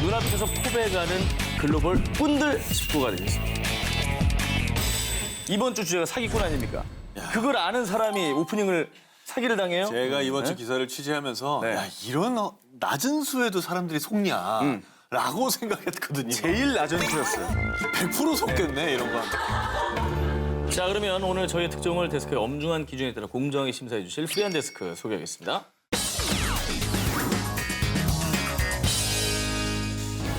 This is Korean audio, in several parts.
눈앞에서 포배가는 글로벌 꾼들 19가 되겠습니다. 이번 주 주제가 사기꾼 아닙니까? 그걸 아는 사람이 오프닝을 사기를 당해요? 제가 이번 주 기사를 취재하면서 네. 야, 이런 낮은 수에도 사람들이 속냐 라고 생각했거든요. 제일 낮은 수였어요. 100% 속겠네 이런 거. 자, 그러면 오늘 저희의 특종을 데스크의 엄중한 기준에 따라 공정하게 심사해 주실 프리한 데스크 소개하겠습니다.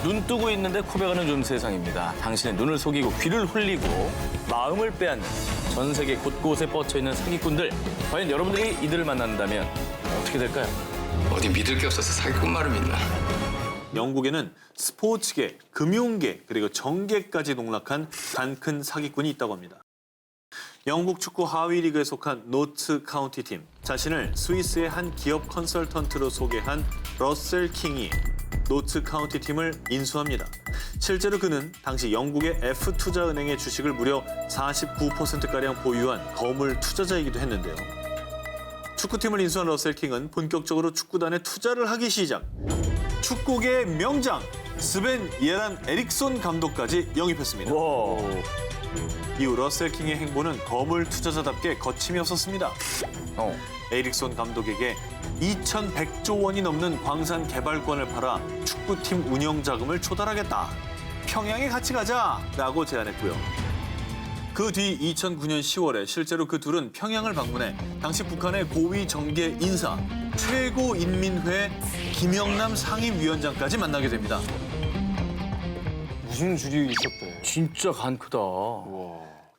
눈 뜨고 있는데 코베가는 좀 세상입니다. 당신의 눈을 속이고 귀를 홀리고 마음을 빼앗는 전 세계 곳곳에 뻗쳐있는 사기꾼들. 과연 여러분들이 이들을 만난다면 어떻게 될까요? 어디 믿을 게 없어서 사기꾼 말을 믿나? 영국에는 스포츠계, 금융계, 그리고 정계까지 농락한 단큰 사기꾼이 있다고 합니다. 영국 축구 하위 리그에 속한 노츠 카운티 팀, 자신을 스위스의 한 기업 컨설턴트로 소개한 러셀 킹이 노츠 카운티 팀을 인수합니다. 실제로 그는 당시 영국의 F투자은행의 주식을 무려 49%가량 보유한 거물 투자자이기도 했는데요. 축구팀을 인수한 러셀 킹은 본격적으로 축구단에 투자를 하기 시작. 축구계의 명장 스벤 예란 에릭손 감독까지 영입했습니다. 와. 이후 러셀 킹의 행보는 거물 투자자답게 거침이 없었습니다. 에릭손 감독에게 2,100조 원이 넘는 광산 개발권을 팔아 축구팀 운영 자금을 조달하겠다. 평양에 같이 가자라고 제안했고요. 그 뒤 2009년 10월에 실제로 그 둘은 평양을 방문해 당시 북한의 고위 정계 인사 최고인민회 김영남 상임위원장까지 만나게 됩니다. 무슨 줄이 있었대. 진짜 간 크다.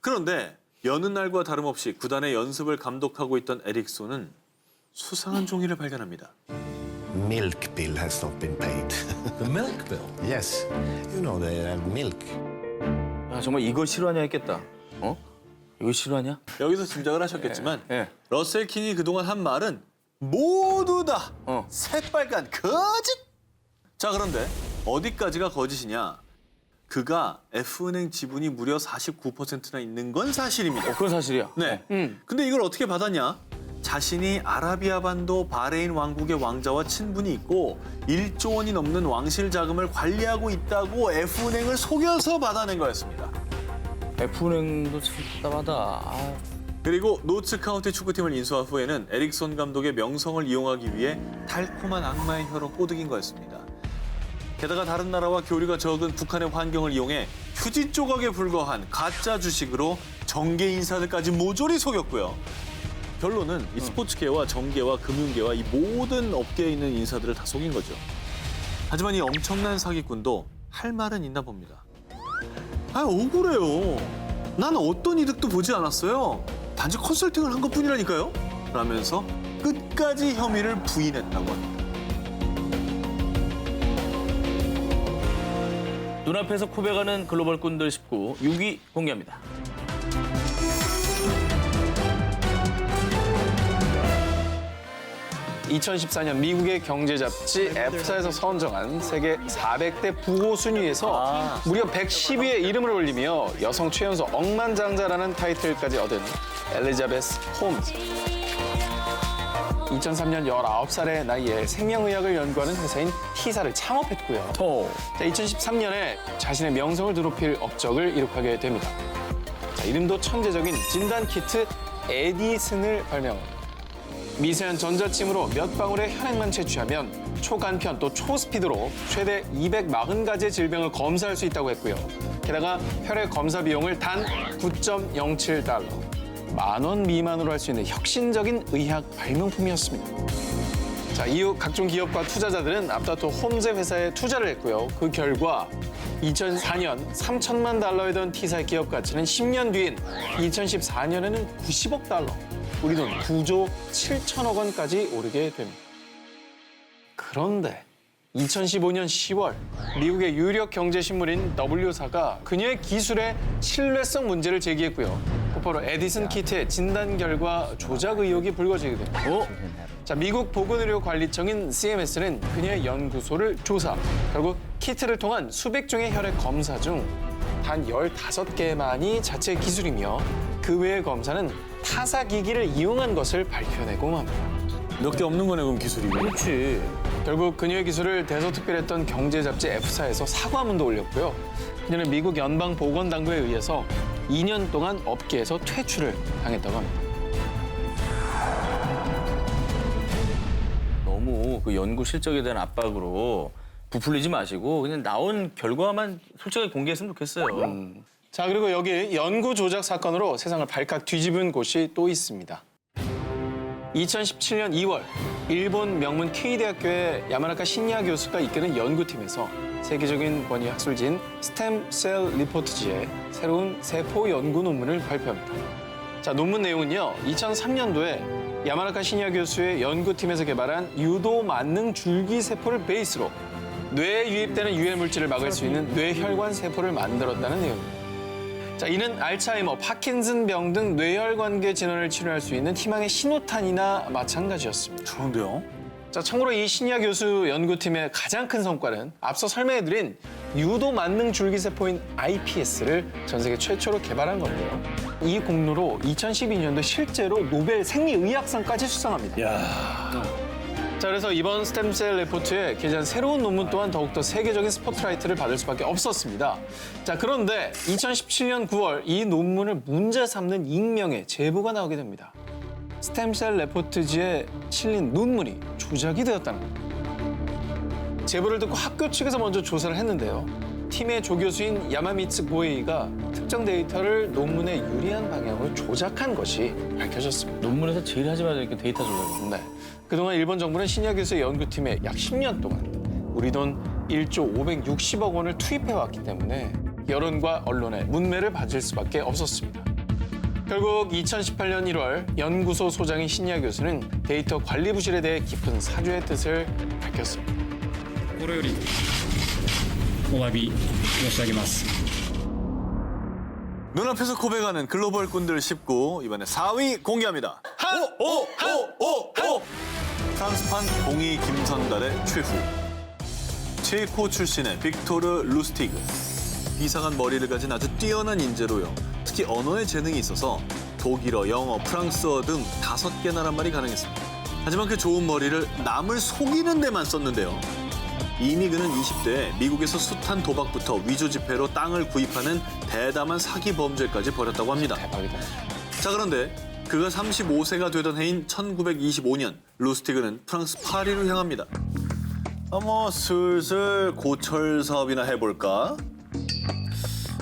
그런데 여느 날과 다름없이 구단의 연습을 감독하고 있던 에릭손은 수상한 종이를 발견합니다. Milk bill has not been paid. The milk bill? Yes, you know they have milk. 야, 정말 이거 실화냐 했겠다. 어? 이거 실화냐? 여기서 짐작을 하셨겠지만 예. 러셀 킹이 그동안 한 말은 모두 다 어. 새빨간 거짓! 자, 그런데 어디까지가 거짓이냐? 그가 F은행 지분이 무려 49%나 있는 건 사실입니다. 그건 사실이야. 네. 근데 이걸 어떻게 받았냐? 자신이 아라비아 반도 바레인 왕국의 왕자와 친분이 있고 1조 원이 넘는 왕실 자금을 관리하고 있다고 F은행을 속여서 받아낸 거였습니다. F은행도 참 답답하다. 아. 그리고 노츠 카운티 축구팀을 인수한 후에는 에릭손 감독의 명성을 이용하기 위해 달콤한 악마의 혀로 꼬드긴 거였습니다. 게다가 다른 나라와 교류가 적은 북한의 환경을 이용해 휴지 조각에 불과한 가짜 주식으로 정계 인사들까지 모조리 속였고요. 결론은 이 스포츠계와 정계와 금융계와 이 모든 업계에 있는 인사들을 다 속인 거죠. 하지만 이 엄청난 사기꾼도 할 말은 있나 봅니다. 아, 억울해요. 난 어떤 이득도 보지 않았어요. 단지 컨설팅을 한 것뿐이라니까요. 라면서 끝까지 혐의를 부인했다고 합니다. 눈앞에서 코베가는 글로벌 꾼들 19, 6위 공개합니다. (2014년) 미국의 경제 잡지 F사에서 선정한 세계 400대 부호 순위에서 무려 110위에 이름을 올리며 여성 최연소 억만장자라는 타이틀까지 얻은 엘리자베스 홈즈. 2003년 19살의 나이에 생명의학을 연구하는 회사인 T사를 창업했고요. 2013년에 자신의 명성을 드높일 업적을 이룩하게 됩니다. 이름도 천재적인 진단 키트 에디슨을 발명합니다. 미세한 전자침으로 몇 방울의 혈액만 채취하면 초간편 또 초스피드로 최대 240가지의 질병을 검사할 수 있다고 했고요. 게다가 혈액 검사 비용을 단 9.07달러, $10,000 미만으로 할 수 있는 혁신적인 의학 발명품이었습니다. 자, 이후 각종 기업과 투자자들은 앞다퉈 홈즈 회사에 투자를 했고요. 그 결과 2004년 $30,000만 던 T사의 기업 가치는 10년 뒤인 2014년에는 90억 달러, 우리 돈 9조 7천억 원까지 오르게 됩니다. 그런데 2015년 10월 미국의 유력 경제신문인 W사가 그녀의 기술의 신뢰성 문제를 제기했고요. 곧바로 에디슨 키트의 진단 결과 조작 의혹이 불거지게 됩니다. 자, 미국 보건의료관리청인 CMS는 그녀의 연구소를 조사. 결국 키트를 통한 수백 종의 혈액 검사 중 단 15개만이 자체 기술이며 그 외의 검사는 타사 기기를 이용한 것을 밝혀내고 맙니다. 몇 개 없는 거네, 그럼 기술이. 그렇지. 결국 그녀의 기술을 대서특필했던 경제 잡지 F사에서 사과문도 올렸고요. 그녀는 미국 연방보건당국에 의해서 2년 동안 업계에서 퇴출을 당했다고 합니다. 너무 그 연구 실적에 대한 압박으로 부풀리지 마시고 그냥 나온 결과만 솔직하게 공개했으면 좋겠어요. 자, 그리고 여기 연구 조작 사건으로 세상을 발칵 뒤집은 곳이 또 있습니다. 2017년 2월 일본 명문 K대학교의 야마나카 신야 교수가 이끄는 연구팀에서 세계적인 권위 학술지인 스템셀 리포트지의 새로운 세포 연구 논문을 발표합니다. 자, 논문 내용은요. 2003년도에 야마나카 신야 교수의 연구팀에서 개발한 유도 만능 줄기 세포를 베이스로 뇌에 유입되는 유해 물질을 막을 수 있는 뇌혈관 세포를 만들었다는 내용입니다. 자, 이는 알츠하이머, 파킨슨병 등 뇌혈관계 질환을 치료할 수 있는 희망의 신호탄이나 마찬가지였습니다. 좋은데요? 자, 참고로 이 신야 교수 연구팀의 가장 큰 성과는 앞서 설명해드린 유도 만능 줄기세포인 iPS를 전 세계 최초로 개발한 건데요. 이 공로로 2012년도 실제로 노벨 생리의학상까지 수상합니다. 자, 그래서 이번 스템셀 레포트에 게재한 새로운 논문 또한 더욱더 세계적인 스포트라이트를 받을 수밖에 없었습니다. 자, 그런데 2017년 9월 이 논문을 문제 삼는 익명의 제보가 나오게 됩니다. 스템셀 레포트지에 실린 논문이 조작이 되었다는 겁니다. 제보를 듣고 학교 측에서 먼저 조사를 했는데요. 팀의 조교수인 야마미츠 고에이가 특정 데이터를 논문에 유리한 방향으로 조작한 것이 밝혀졌습니다. 논문에서 제일 하지 말아야 될 게 데이터 조작이에요. 네. 그동안 일본 정부는 신야 교수의 연구팀에 약 10년 동안 우리 돈 1조 560억 원을 투입해왔기 때문에 여론과 언론의 문매를 받을 수밖에 없었습니다. 결국 2018년 1월 연구소 소장인 신야 교수는 데이터 관리 부실에 대해 깊은 사죄의 뜻을 밝혔습니다. 心よりお詫び申し上げます。 눈앞에서 고백하는 글로벌 꾼들 19 이번에 4위 공개합니다. 프랑스판 공이 김선달의 최후. 체코 출신의 빅토르 루스티그. 비상한 머리를 가진 아주 뛰어난 인재로요. 특히 언어의 재능이 있어서 독일어, 영어, 프랑스어 등 5개 나라말이 가능했습니다. 하지만 그 좋은 머리를 남을 속이는 데만 썼는데요. 이미 그는 20대에 미국에서 숱한 도박부터 위조 지폐로 땅을 구입하는 대담한 사기 범죄까지 벌였다고 합니다. 대박이다. 자, 그런데 그가 35세가 되던 해인 1925년 루스티그는 프랑스 파리로 향합니다. 슬슬 고철 사업이나 해볼까?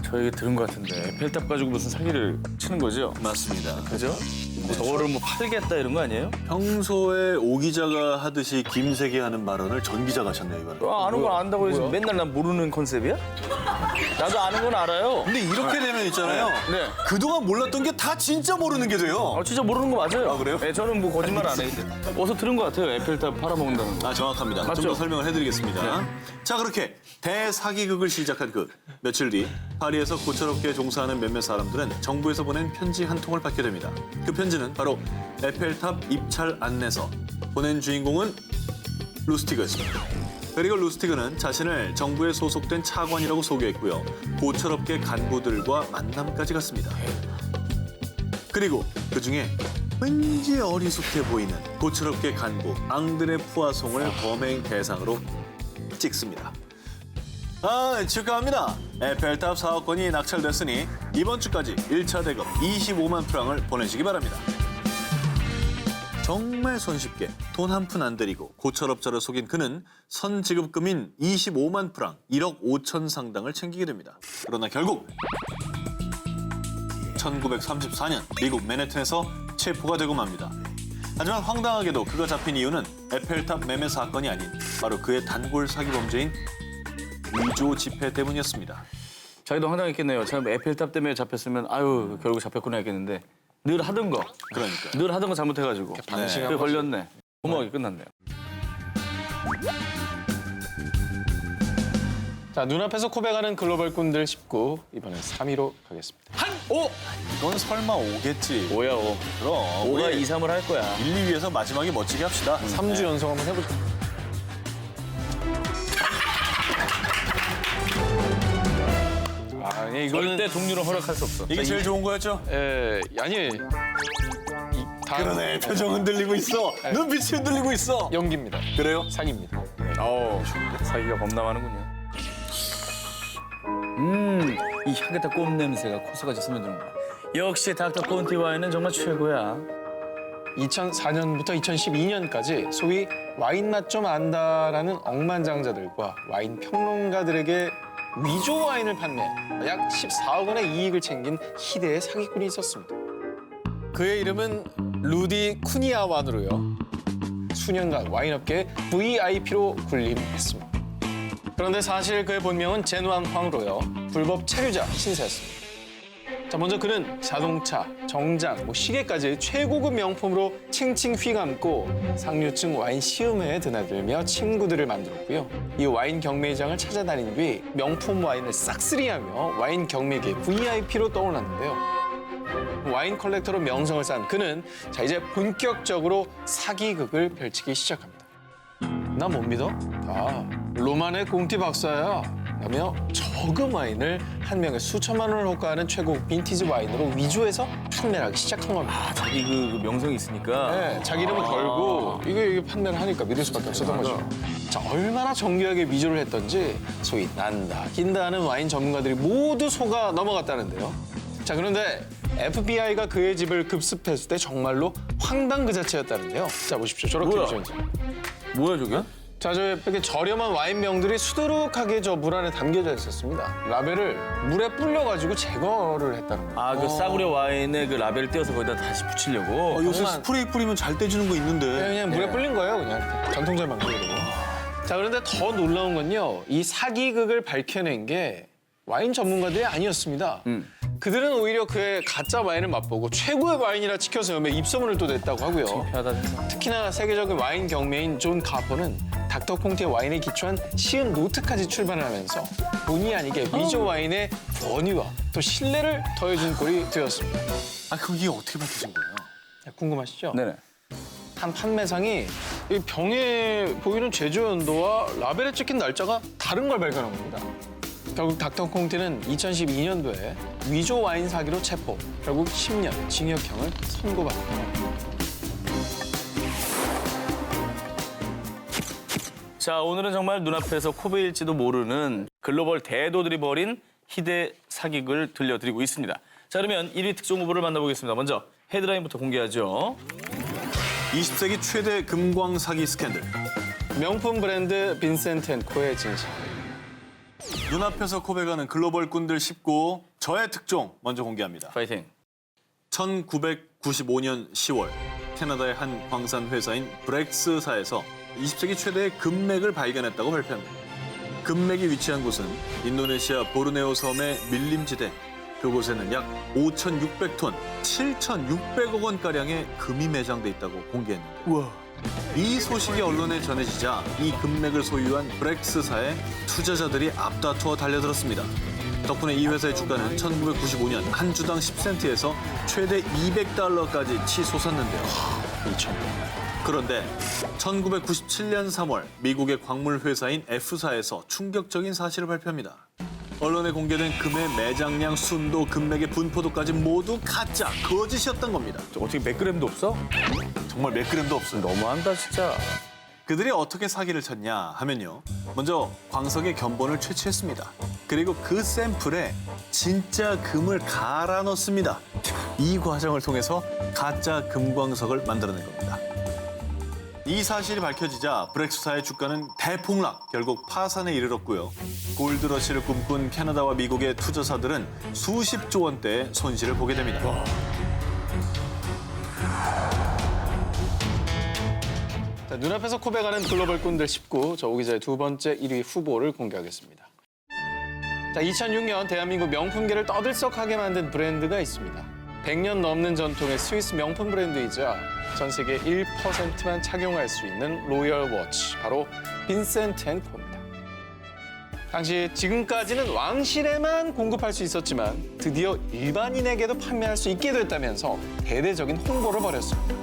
저 얘기 들은 것 같은데 에펠탑 가지고 무슨 사기를 치는 거죠? 맞습니다. 그죠? 저거를 뭐 팔겠다 이런 거 아니에요? 평소에 오 기자가 하듯이 김세계 하는 발언을 전 기자가 하셨네요, 이거는. 아는 건 안다고 해서 맨날 난 모르는 컨셉이야? 나도 아는 건 알아요. 근데 이렇게 되면 있잖아요. 네. 그동안 몰랐던 게 다 진짜 모르는 게 돼요. 진짜 모르는 거 맞아요. 아, 그래요? 네, 저는 뭐 거짓말 안 해. 어서 들은 것 같아요. 에펠탑 팔아먹는다는 거. 정확합니다. 맞죠? 좀 더 설명을 해드리겠습니다. 자, 그렇게 대사기극을 시작한 그 며칠 뒤 파리에서 고철업계에 종사하는 몇몇 사람들은 정부에서 보낸 편지 한 통을 받게 됩니다. 그 편지는 바로 에펠탑 입찰 안내서. 보낸 주인공은 루스티그였습니다. 그리고 루스티그는 자신을 정부에 소속된 차관이라고 소개했고요. 고철업계 간부들과 만남까지 갔습니다. 그리고 그중에 왠지 어리숙해 보이는 고철업계 간부 앙드레 푸아송을 범행 대상으로 찍습니다. 축하합니다. 에펠탑 사업권이 낙찰됐으니 이번 주까지 1차 대금 25만 프랑을 보내시기 바랍니다. 정말 손쉽게 돈 한 푼 안 들이고 고철업자를 속인 그는 선지급금인 25만 프랑 1억 5천 상당을 챙기게 됩니다. 그러나 결국 1934년 미국 맨해튼에서 체포가 되고 맙니다. 하지만 황당하게도 그가 잡힌 이유는 에펠탑 매매 사건이 아닌 바로 그의 단골 사기 범죄인 위조 지폐 때문이었습니다. 자기도 황당했겠네요. 참 에펠탑 때문에 잡혔으면 아유 결국 잡혔구나 했겠는데 늘 하던 거. 그러니까. 늘 하던 거 잘못해가지고. 그게 걸렸네. 고마하게 끝났네요. 자, 눈앞에서 고백하는 글로벌 꾼들 19 이번엔 3위로 가겠습니다. 이건 설마 오겠지. 5야 5. 그럼 5가 우리 2, 3을 할 거야. 1, 2위에서 마지막에 멋지게 합시다. 3주 연속 한번 해보죠. 절대 종류는 허락할 수 없어. 이게 제일 좋은 거였죠? 아니, 다음 그러네. 표정 흔들리고 있어. 눈빛이 흔들리고 있어. 연기입니다. 그래요? 사기입니다. 사기가 겁나 많은군요. 이 향긋한 꽃 냄새가 코스까지 스며드는 거야. 역시 닥터 콘티 와인은 정말 최고야. 2004년부터 2012년까지 소위 와인 맛 좀 안다라는 억만장자들과 와인 평론가들에게 위조 와인을 판매, 약 14억 원의 이익을 챙긴 희대의 사기꾼이 있었습니다. 그의 이름은 루디 쿠니아완으로요. 수년간 와인업계의 VIP로 군림했습니다. 그런데 사실 그의 본명은 제누안 황으로요. 불법 체류자 신세였습니다. 자, 먼저 그는 자동차, 정장, 시계까지 최고급 명품으로 칭칭 휘감고 상류층 와인 시음회에 드나들며 친구들을 만들었고요. 이 와인 경매장을 찾아다닌 뒤 명품 와인을 싹쓸이하며 와인 경매계 VIP로 떠올랐는데요. 와인 컬렉터로 명성을 쌓은 그는 자 이제 본격적으로 사기극을 펼치기 시작합니다. 나 못 믿어? 로만의 공티 박사야. 라며 저금 와인을 한 명에 수천만 원을 호가하는 최고급 빈티지 와인으로 위조해서 판매를 하기 시작한 겁니다. 자기 그 명성이 있으니까. 네, 자기 이름을 걸고 이게 판매를 하니까 믿을 수밖에 없었던 거죠. 자, 얼마나 정교하게 위조를 했던지 소위 난다, 긴다 하는 와인 전문가들이 모두 속아 넘어갔다는데요. 자, 그런데 FBI가 그의 집을 급습했을 때 정말로 황당 그 자체였다는데요. 자, 보십시오. 저렇게 뭐야? 보시면 뭐야 저게? 자, 저 이렇게 저렴한 와인병들이 수두룩하게 저 물 안에 담겨져 있었습니다. 라벨을 물에 불려가지고 제거를 했다는 거예요. 아, 그 싸구려 와인에 그 라벨을 떼어서 거기다 다시 붙이려고. 요새 정말- 스프레이 뿌리면 잘 떼지는 거 있는데. 그냥 물에 불린 거예요, 그냥 이렇게. 전통잘 만들고. 자, 그런데 더 놀라운 건요. 이 사기극을 밝혀낸 게 와인 전문가들이 아니었습니다. 그들은 오히려 그의 가짜 와인을 맛보고 최고의 와인이라 치켜세우며 입소문을 또 냈다고 하고요. 창피하다 진짜. 특히나 세계적인 와인 경매인 존 카퍼는 닥터 콩티의 와인에 기초한 시음 노트까지 출판을 하면서 본의 아니게 위조 와인의 권위와 또 신뢰를 더해준 꼴이 되었습니다. 아, 그럼 이게 어떻게 밝혀진 거예요? 궁금하시죠? 네네. 한 판매상이 이 병에 보이는 제조 연도와 라벨에 찍힌 날짜가 다른 걸 발견한 겁니다. 결국 닥터 콩티는 2012년도에 위조 와인 사기로 체포, 결국 10년 징역형을 선고받습니다. 자, 오늘은 정말 눈앞에서 코베일지도 모르는 글로벌 대도들이 벌인 희대 사기극을 들려드리고 있습니다. 자, 그러면 1위 특종 후보를 만나보겠습니다. 먼저 헤드라인부터 공개하죠. 20세기 최대 금광 사기 스캔들. 명품 브랜드 빈센트 앤 코의 진실. 눈앞에서 코베가는 글로벌 꾼들 19, 저의 특종 먼저 공개합니다. 파이팅. 1995년 10월 캐나다의 한 광산 회사인 브렉스사에서 20세기 최대의 금맥을 발견했다고 발표합니다. 금맥이 위치한 곳은 인도네시아 보르네오 섬의 밀림지대. 그곳에는 약 5,600톤, 7,600억 원가량의 금이 매장돼 있다고 공개했는데 우와. 이 소식이 언론에 전해지자 이 금맥을 소유한 브렉스사의 투자자들이 앞다투어 달려들었습니다. 덕분에 이 회사의 주가는 1995년 한 주당 10센트에서 최대 200달러까지 치솟았는데요. 그런데 1997년 3월 미국의 광물 회사인 F사에서 충격적인 사실을 발표합니다. 언론에 공개된 금의 매장량, 순도, 금맥의 분포도까지 모두 가짜, 거짓이었던 겁니다. 어떻게 몇 그램도 없어? 정말 몇 그램도 없습니다. 너무한다 진짜. 그들이 어떻게 사기를 쳤냐 하면요. 먼저 광석의 견본을 채취했습니다. 그리고 그 샘플에 진짜 금을 갈아 넣습니다. 이 과정을 통해서 가짜 금광석을 만들어낸 겁니다. 이 사실이 밝혀지자 브렉스사의 주가는 대폭락, 결국 파산에 이르렀고요. 골드러시를 꿈꾼 캐나다와 미국의 투자사들은 수십조 원대의 손실을 보게 됩니다. 자, 눈앞에서 코베가는 글로벌 꾼들 19, 저 오 기자의 두 번째 1위 후보를 공개하겠습니다. 자, 2006년 대한민국 명품계를 떠들썩하게 만든 브랜드가 있습니다. 100년 넘는 전통의 스위스 명품 브랜드이자 전 세계 1%만 착용할 수 있는 로열 워치, 바로 빈센트 앤 코입니다. 당시 지금까지는 왕실에만 공급할 수 있었지만 드디어 일반인에게도 판매할 수 있게 됐다면서 대대적인 홍보를 벌였습니다.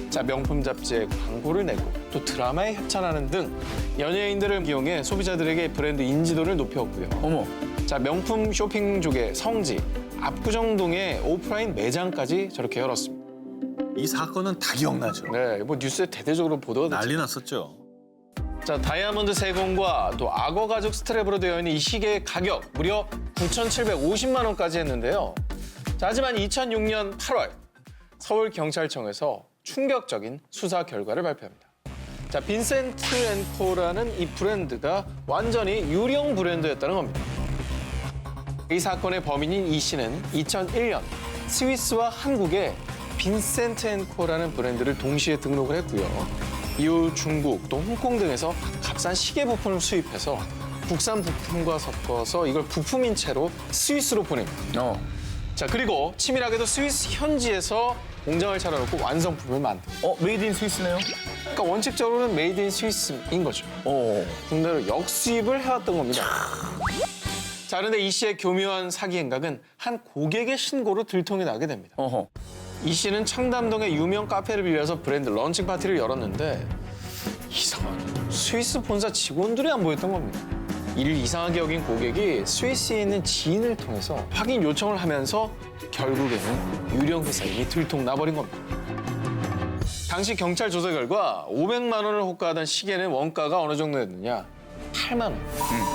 자, 명품 잡지에 광고를 내고 또 드라마에 협찬하는 등 연예인들을 이용해 소비자들에게 브랜드 인지도를 높였고요. 어머. 자, 명품 쇼핑족의 성지 압구정동에 오프라인 매장까지 저렇게 열었습니다. 이 사건은 다 기억나죠. 네, 뭐 뉴스에 대대적으로 보도가 됐죠. 난리 났었죠. 자, 다이아몬드 세공과 또 악어 가죽 스트랩으로 되어 있는 이 시계의 가격 무려 9,750만 원까지 했는데요. 자, 하지만 2006년 8월 서울경찰청에서 충격적인 수사 결과를 발표합니다. 자, 빈센트 앤 코라는 이 브랜드가 완전히 유령 브랜드였다는 겁니다. 이 사건의 범인인 이 씨는 2001년 스위스와 한국에 빈센트 앤 코라는 브랜드를 동시에 등록을 했고요. 이후 중국 또 홍콩 등에서 값싼 시계 부품을 수입해서 국산 부품과 섞어서 이걸 부품인 채로 스위스로 보냅니다. 자, 그리고 치밀하게도 스위스 현지에서 공장을 차려놓고 완성품을 만듭니다. 메이드 인 스위스네요? 그러니까 원칙적으로는 메이드 인 스위스인 거죠. 국내로 역수입을 해왔던 겁니다. 자, 그런데 이 씨의 교묘한 사기 행각은 한 고객의 신고로 들통이 나게 됩니다. 이 씨는 청담동의 유명 카페를 빌려서 브랜드 런칭 파티를 열었는데 이상하게 스위스 본사 직원들이 안 보였던 겁니다. 이를 이상하게 여긴 고객이 스위스에 있는 지인을 통해서 확인 요청을 하면서 결국에는 유령 회사인이 들통나버린 겁니다. 당시 경찰 조사 결과 500만 원을 호가하던 시계는 원가가 어느 정도였느냐? 8만 원,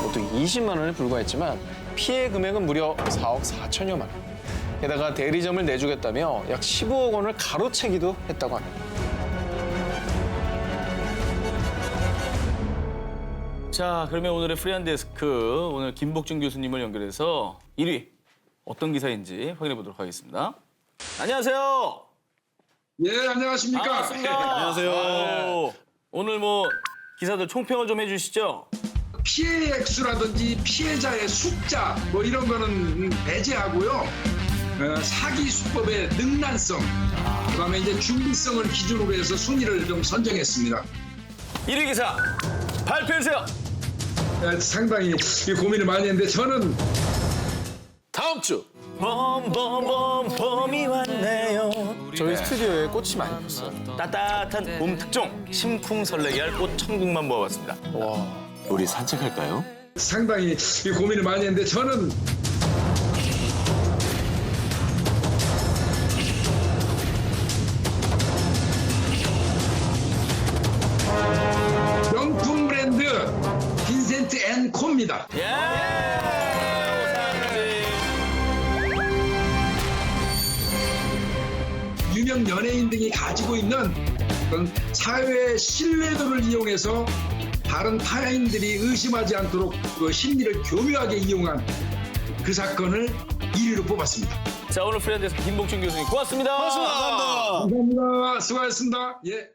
보통 20만 원에 불과했지만 피해 금액은 무려 4억 4천여만 원. 게다가 대리점을 내주겠다며 약 15억 원을 가로채기도 했다고 합니다. 자, 그러면 오늘의 프리한 데스크, 오늘 김복준 교수님을 연결해서 1위 어떤 기사인지 확인해 보도록 하겠습니다. 안녕하세요. 예, 안녕하십니까. 반갑습니다. 안녕하세요. 오늘 뭐 기사들 총평을 좀 해주시죠. 피해 액수라든지 피해자의 숫자 뭐 이런 거는 배제하고요. 사기 수법의 능란성, 그다음에 이제 준비성을 기준으로 해서 순위를 좀 선정했습니다. 1위 기사 발표해주세요. 상당히 고민을 많이 했는데 저는 다음 주 봄이 왔네요. 저희 스튜디오에 꽃이 많이 폈어요. 따뜻한 봄 특종 심쿵 설레게 할 꽃 천국만 모아봤습니다. 우리 산책할까요? 상당히 고민을 많이 했는데 저는 명품 브랜드 빈센트 앤 코입니다. 유명 연예인 등이 가지고 있는 그런 사회의 신뢰도를 이용해서 다른 타인들이 의심하지 않도록 그 심리를 교묘하게 이용한 그 사건을 1위로 뽑았습니다. 자, 오늘 프리한 데스크 김복준 교수님 고맙습니다. 고맙습니다. 감사합니다. 수고하셨습니다. 예.